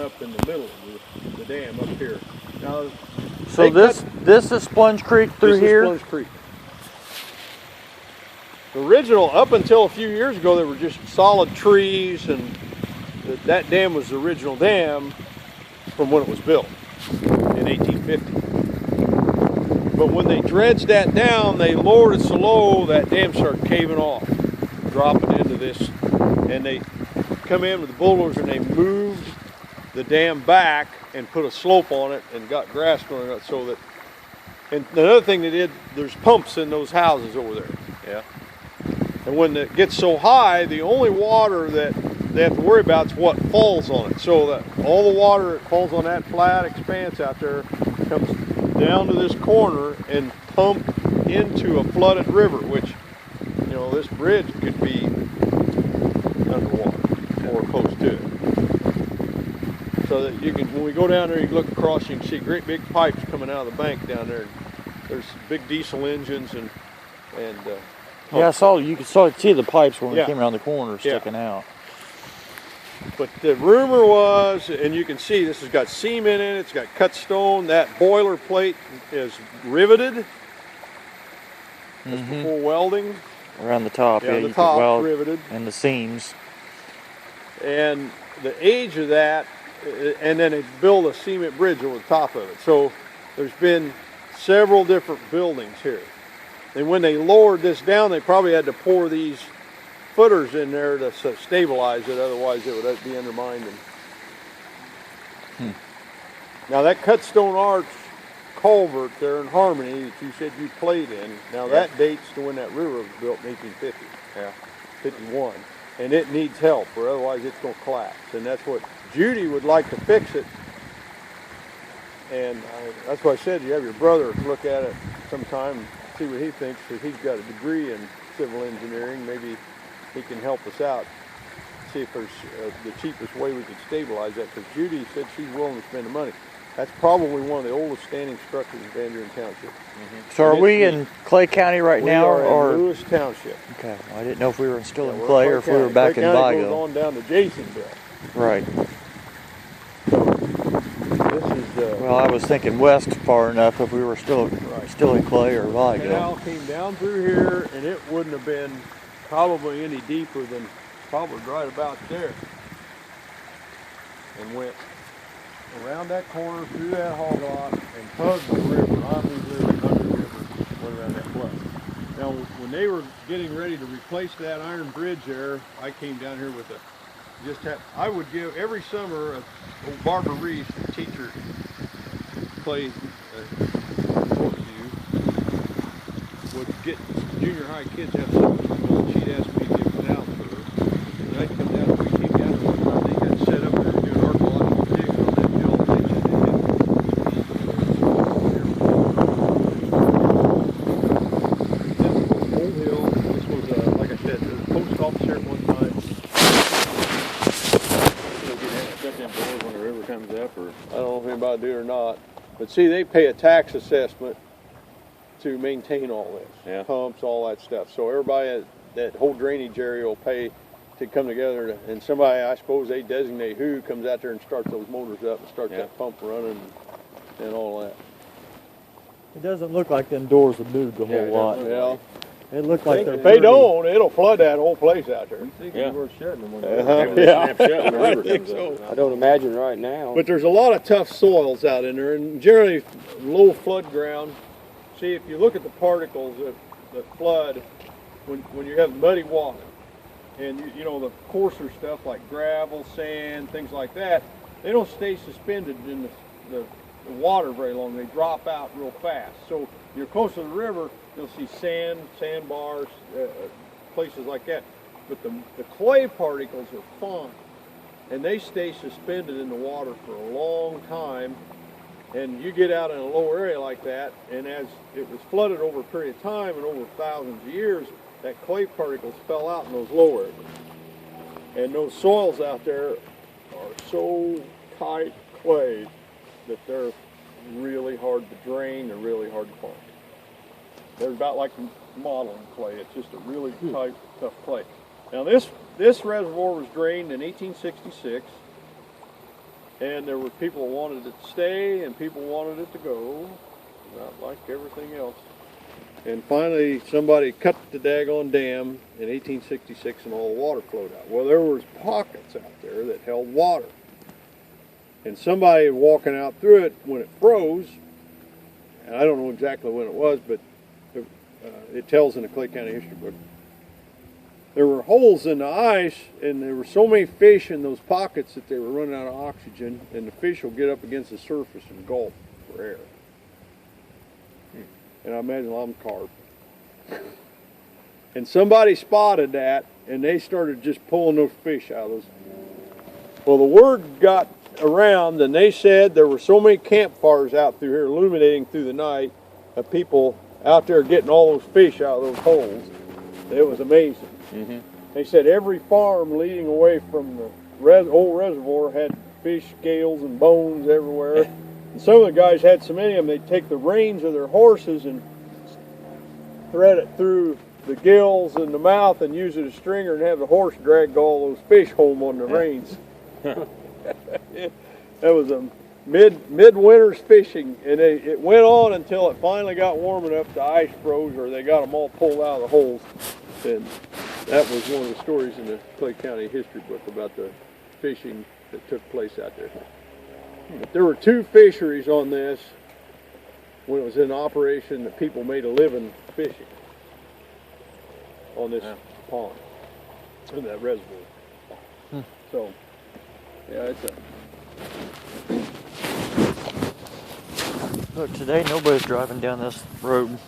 up in the middle of the dam up here. Now, so this is Splunge Creek through here? This is Splunge Creek. The original, up until a few years ago, there were just solid trees, and that dam was the original dam from when it was built in 1850. But when they dredged that down, they lowered it so low that dam started caving off, dropping into this, and they come in with the bulldozer and they moved the dam back and put a slope on it and got grass growing up so that. And another thing they did, there's pumps in those houses over there. Yeah. And when it gets so high, the only water that they have to worry about is what falls on it. So that all the water that falls on that flat expanse out there comes down to this corner and pump into a flooded river, which, you know, this bridge could be underwater or close to it. So that you can, when we go down there, you look across, you can see great big pipes coming out of the bank down there. There's big diesel engines and yeah, I saw, you could see the pipes when we came around the corner sticking out. But the rumor was, and you can see this has got cement in it, it's got cut stone, that boiler plate is riveted. That's before welding. Around the top, yeah, the top riveted. And the seams. And the age of that, and then they built a cement bridge over the top of it. So there's been several different buildings here. And when they lowered this down, they probably had to pour these footers in there to stabilize it, otherwise it would be undermined. Now that cut stone arch culvert there in Harmony that you said you played in, now that dates to when that river was built in 1850, 51, and it needs help, or otherwise it's going to collapse. And that's what Judy would like to fix it. And that's why I said you have your brother look at it sometime and see what he thinks, because he's got a degree in civil engineering. Maybe he can help us out, see if there's the cheapest way we could stabilize that, because Judy said she's willing to spend the money. That's probably one of the oldest standing structures in Van Buren Township. So are we in Clay County right now? We are in Lewis Township. Okay, well, I didn't know if we were still in Clay or if we were back in Vigo. Clay goes on down to Jasonville. Right. This is well, I was thinking west far enough if we were still in Clay or Vigo. Canal came down through here, and it wouldn't have been probably any deeper than probably right about there, and went around that corner through that hog lot and hugged the river. Omni River, Hunter River, went around that flood. Now, when they were getting ready to replace that iron bridge there, I came down here with I would give every summer, old Barbara Reese, the teacher, Clay, would get junior high kids to have something. She'd ask me to give it out for her. And I'd come down, we came down one time, they had set up there doing archaeological digs on that hill. This was Old Hill. This was, like I said, there was a post office here at one time. Shut them doors when the river comes up, or I don't know if anybody do it or not. But see, they pay a tax assessment to maintain all this, pumps, all that stuff. So everybody, that whole drainage area will pay to come together, and somebody, I suppose they designate who comes out there and starts those motors up and starts that pump running and all that. It doesn't look like them doors have moved a whole lot. Yeah. It looked like if they don't, it'll flood that whole place out there. You think it's worth shutting them when I think so. I don't imagine right now. But there's a lot of tough soils out in there, and generally low flood ground. See, if you look at the particles that flood when you have muddy water, and you know the coarser stuff like gravel, sand, things like that, they don't stay suspended in the water very long. They drop out real fast. So you're close to the river, you'll see sandbars, places like that. But the clay particles are fine, and they stay suspended in the water for a long time. And you get out in a low area like that, and as it was flooded over a period of time and over thousands of years, that clay particles fell out in those low areas. And those soils out there are so tight clay that they're really hard to drain and really hard to farm. They're about like modeling clay. It's just a really tight, tough clay. Now this reservoir was drained in 1866. And there were people who wanted it to stay and people wanted it to go, not like everything else. And finally, somebody cut the daggone dam in 1866 and all the water flowed out. Well, there was pockets out there that held water. And somebody walking out through it when it froze, and I don't know exactly when it was, but it tells in the Clay County history book. There were holes in the ice, and there were so many fish in those pockets that they were running out of oxygen, and the fish will get up against the surface and gulp for air. And I imagine I'm carp. And somebody spotted that, and they started just pulling those fish out of those. Well, the word got around, and they said there were so many campfires out through here illuminating through the night of people out there getting all those fish out of those holes. It was amazing. Mm-hmm. They said every farm leading away from the old reservoir had fish scales and bones everywhere. And some of the guys had so many of them, they'd take the reins of their horses and thread it through the gills and the mouth and use it as a stringer and have the horse drag all those fish home on the reins. That was a midwinter's fishing, and it went on until it finally got warm enough the ice froze, or they got them all pulled out of the holes. And that was one of the stories in the Clay County history book about the fishing that took place out there. But there were 2 fisheries on this when it was in operation that people made a living fishing on this pond, in that reservoir. So, yeah, it's a... Look, today nobody's driving down this road.